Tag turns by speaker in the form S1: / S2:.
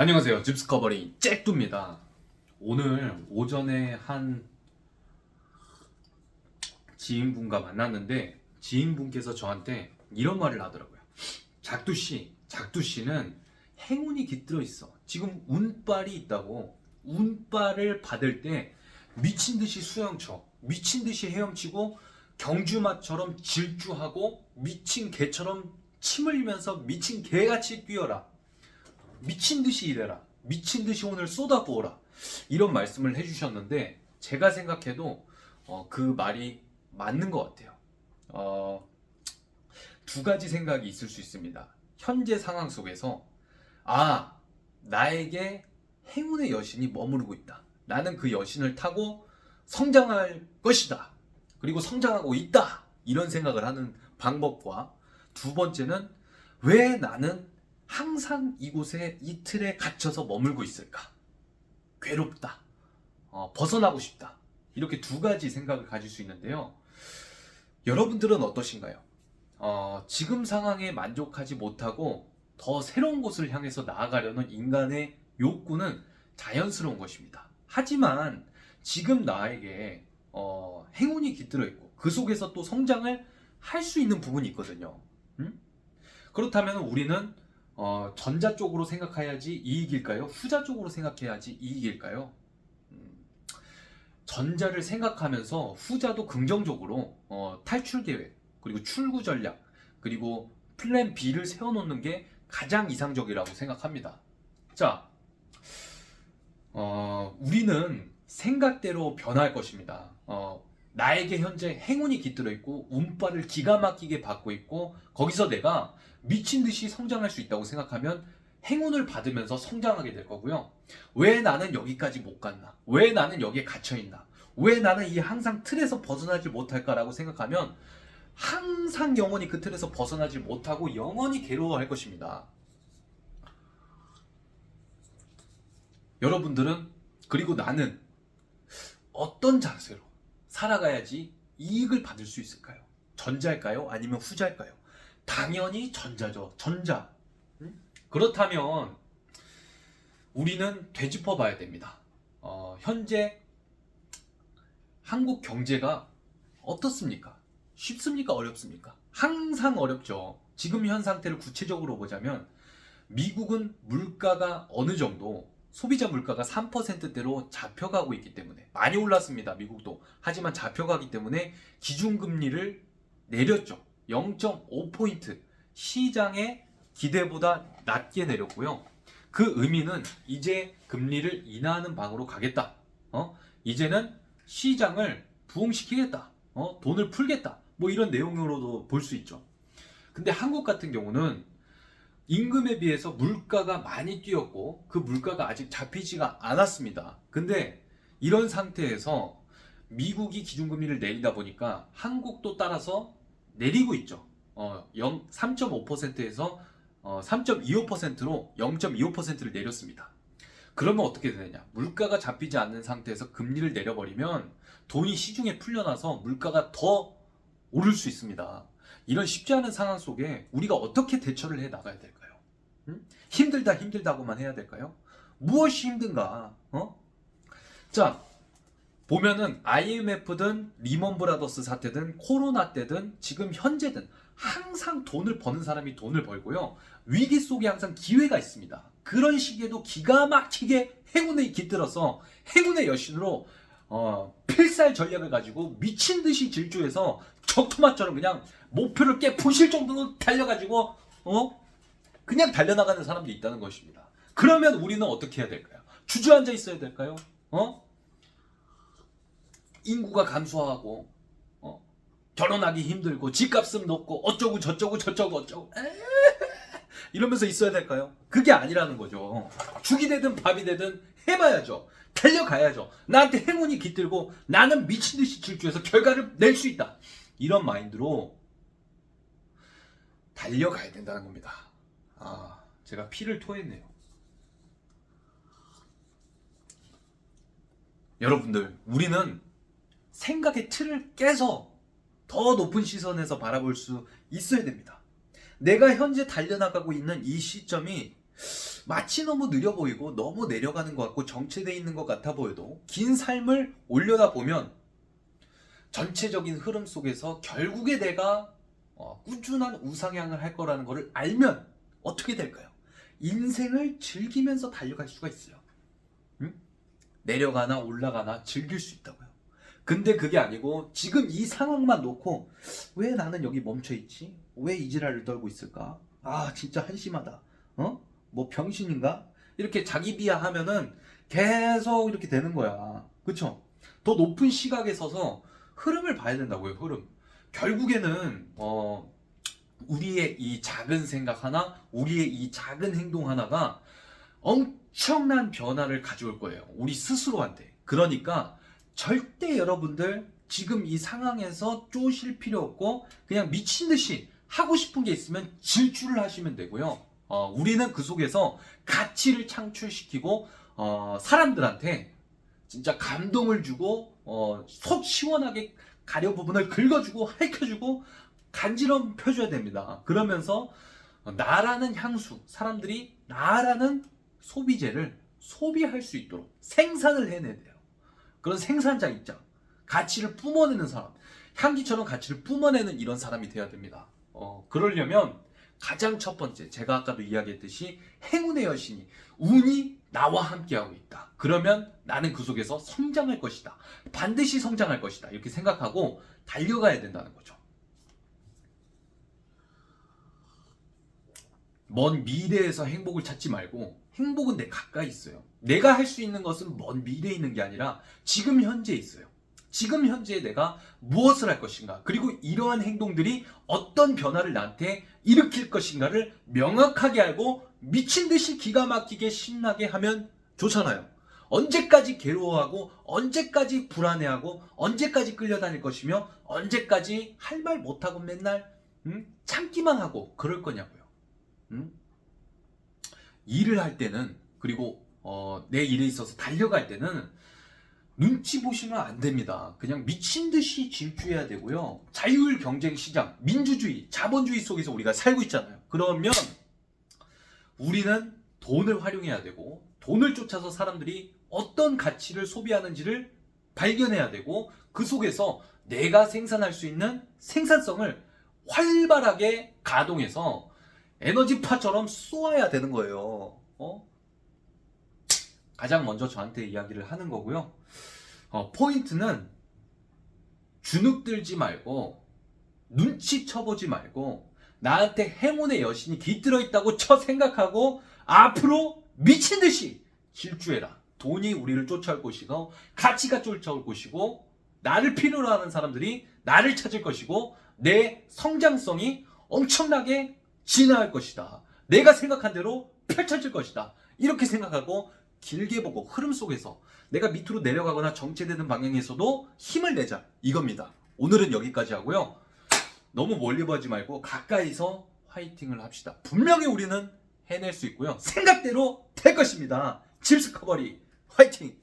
S1: 안녕하세요. 집스커버리 잭두입니다. 오늘 오전에 한 지인분과 만났는데 지인분께서 저한테 이런 말을 하더라고요. 작두씨는 행운이 깃들어 있어. 지금 운빨이 있다고. 운빨을 받을 때 미친듯이 수영쳐, 미친듯이 헤엄치고 경주마처럼 질주하고 미친 개처럼 침 흘리면서 미친 개같이 뛰어라. 미친듯이 일해라. 미친듯이 오늘 쏟아부어라. 이런 말씀을 해주셨는데 제가 생각해도 그 말이 맞는 것 같아요. 두 가지 생각이 있을 수 있습니다. 현재 상황 속에서 나에게 행운의 여신이 머무르고 있다. 나는 그 여신을 타고 성장할 것이다. 그리고 성장하고 있다. 이런 생각을 하는 방법과 두 번째는 왜 나는 항상 이곳에 이 틀에 갇혀서 머물고 있을까? 괴롭다. 벗어나고 싶다. 이렇게 두 가지 생각을 가질 수 있는데요. 여러분들은 어떠신가요? 지금 상황에 만족하지 못하고 더 새로운 곳을 향해서 나아가려는 인간의 욕구는 자연스러운 것입니다. 하지만 지금 나에게 행운이 깃들어 있고 그 속에서 또 성장을 할 수 있는 부분이 있거든요. 그렇다면 우리는 전자 쪽으로 생각해야지 이익일까요? 후자 쪽으로 생각해야지 이익일까요? 전자를 생각하면서 후자도 긍정적으로 탈출 계획, 그리고 출구 전략, 그리고 플랜 B를 세워놓는 게 가장 이상적이라고 생각합니다. 자, 우리는 생각대로 변할 것입니다. 나에게 현재 행운이 깃들어 있고 운빨을 기가 막히게 받고 있고 거기서 내가 미친 듯이 성장할 수 있다고 생각하면 행운을 받으면서 성장하게 될 거고요. 왜 나는 여기까지 못 갔나? 왜 나는 여기에 갇혀 있나? 왜 나는 이 항상 틀에서 벗어나지 못할까라고 생각하면 항상 영원히 그 틀에서 벗어나지 못하고 영원히 괴로워할 것입니다. 여러분들은 그리고 나는 어떤 자세로 살아가야지 이익을 받을 수 있을까요? 전자일까요? 아니면 후자일까요? 당연히 전자죠. 전자. 그렇다면 우리는 되짚어 봐야 됩니다. 현재 한국 경제가 어떻습니까? 쉽습니까? 어렵습니까? 항상 어렵죠. 지금 현 상태를 구체적으로 보자면 미국은 물가가 어느 정도 소비자 물가가 3%대로 잡혀가고 있기 때문에 많이 올랐습니다. 미국도. 하지만 잡혀가기 때문에 기준금리를 내렸죠. 0.5포인트 시장의 기대보다 낮게 내렸고요. 그 의미는 이제 금리를 인하하는 방으로 가겠다. 이제는 시장을 부흥시키겠다. 돈을 풀겠다. 뭐 이런 내용으로도 볼 수 있죠. 근데 한국 같은 경우는 임금에 비해서 물가가 많이 뛰었고 그 물가가 아직 잡히지가 않았습니다. 근데 이런 상태에서 미국이 기준금리를 내리다 보니까 한국도 따라서 내리고 있죠. 3.5%에서 3.25%로 0.25%를 내렸습니다. 그러면 어떻게 되느냐? 물가가 잡히지 않는 상태에서 금리를 내려버리면 돈이 시중에 풀려나서 물가가 더 오를 수 있습니다. 이런 쉽지 않은 상황 속에 우리가 어떻게 대처를 해 나가야 될까요? 힘들다고만 해야 될까요? 무엇이 힘든가? 자, 보면은 IMF든 리먼 브라더스 사태든 코로나 때든 지금 현재든 항상 돈을 버는 사람이 돈을 벌고요. 위기 속에 항상 기회가 있습니다. 그런 시기에도 기가 막히게 행운에 깃들어서 행운의 여신으로 필살 전략을 가지고 미친 듯이 질주해서 적토마처럼 그냥 목표를 깨 부실 정도로 달려가지고 그냥 달려나가는 사람들이 있다는 것입니다. 그러면 우리는 어떻게 해야 될까요? 주저앉아 있어야 될까요? 인구가 감소하고 결혼하기 힘들고 집값은 높고 어쩌고 저쩌고 이러면서 있어야 될까요? 그게 아니라는 거죠. 죽이 되든 밥이 되든 해봐야죠. 달려가야죠. 나한테 행운이 깃들고 나는 미친듯이 질주해서 결과를 낼 수 있다. 이런 마인드로 달려가야 된다는 겁니다. 제가 피를 토했네요. 여러분들, 우리는 생각의 틀을 깨서 더 높은 시선에서 바라볼 수 있어야 됩니다. 내가 현재 달려나가고 있는 이 시점이 마치 너무 느려 보이고 너무 내려가는 것 같고 정체되어 있는 것 같아 보여도 긴 삶을 올려다 보면 전체적인 흐름 속에서 결국에 내가 꾸준한 우상향을 할 거라는 것을 알면 어떻게 될까요? 인생을 즐기면서 달려갈 수가 있어요. 응? 내려가나 올라가나 즐길 수 있다고요. 근데 그게 아니고 지금 이 상황만 놓고 왜 나는 여기 멈춰있지? 왜 이 지랄을 떨고 있을까? 아 진짜 한심하다. 뭐 병신인가? 이렇게 자기 비하하면은 계속 이렇게 되는 거야. 그쵸? 더 높은 시각에 서서 흐름을 봐야 된다고요. 흐름. 결국에는 우리의 이 작은 생각 하나, 우리의 이 작은 행동 하나가 엄청난 변화를 가져올 거예요. 우리 스스로한테. 그러니까 절대 여러분들 지금 이 상황에서 쪼실 필요 없고 그냥 미친 듯이 하고 싶은 게 있으면 질주를 하시면 되고요. 우리는 그 속에서 가치를 창출시키고 사람들한테 진짜 감동을 주고 속 시원하게 가려 부분을 긁어주고 핥혀주고 간지럼 펴줘야 됩니다. 그러면서 나라는 향수, 사람들이 나라는 소비재를 소비할 수 있도록 생산을 해내야 돼요. 그런 생산자 입장, 가치를 뿜어내는 사람, 향기처럼 가치를 뿜어내는 이런 사람이 돼야 됩니다. 그러려면 가장 첫 번째, 제가 아까도 이야기했듯이 행운의 여신이, 운이 나와 함께하고 있다. 그러면 나는 그 속에서 성장할 것이다. 반드시 성장할 것이다. 이렇게 생각하고 달려가야 된다는 거죠. 먼 미래에서 행복을 찾지 말고 행복은 내 가까이 있어요. 내가 할 수 있는 것은 먼 미래에 있는 게 아니라 지금 현재에 있어요. 지금 현재에 내가 무엇을 할 것인가, 그리고 이러한 행동들이 어떤 변화를 나한테 일으킬 것인가를 명확하게 알고 미친 듯이 기가 막히게 신나게 하면 좋잖아요. 언제까지 괴로워하고 언제까지 불안해하고 언제까지 끌려다닐 것이며 언제까지 할 말 못하고 맨날 참기만 하고 그럴 거냐고요. 일을 할 때는, 그리고 내 일에 있어서 달려갈 때는 눈치 보시면 안 됩니다. 그냥 미친 듯이 질주해야 되고요. 자율 경쟁 시장, 민주주의, 자본주의 속에서 우리가 살고 있잖아요. 그러면 우리는 돈을 활용해야 되고, 돈을 쫓아서 사람들이 어떤 가치를 소비하는지를 발견해야 되고, 그 속에서 내가 생산할 수 있는 생산성을 활발하게 가동해서 에너지파처럼 쏘아야 되는 거예요. 가장 먼저 저한테 이야기를 하는 거고요. 포인트는 주눅 들지 말고 눈치 쳐보지 말고 나한테 행운의 여신이 깃들어 있다고 생각하고 앞으로 미친 듯이 질주해라. 돈이 우리를 쫓아올 것이고 가치가 쫓아올 것이고 나를 필요로 하는 사람들이 나를 찾을 것이고 내 성장성이 엄청나게 진화할 것이다. 내가 생각한 대로 펼쳐질 것이다. 이렇게 생각하고 길게 보고 흐름 속에서 내가 밑으로 내려가거나 정체되는 방향에서도 힘을 내자, 이겁니다. 오늘은 여기까지 하고요. 너무 멀리 보지 말고 가까이서 화이팅을 합시다. 분명히 우리는 해낼 수 있고요. 생각대로 될 것입니다. 집스커버리 화이팅!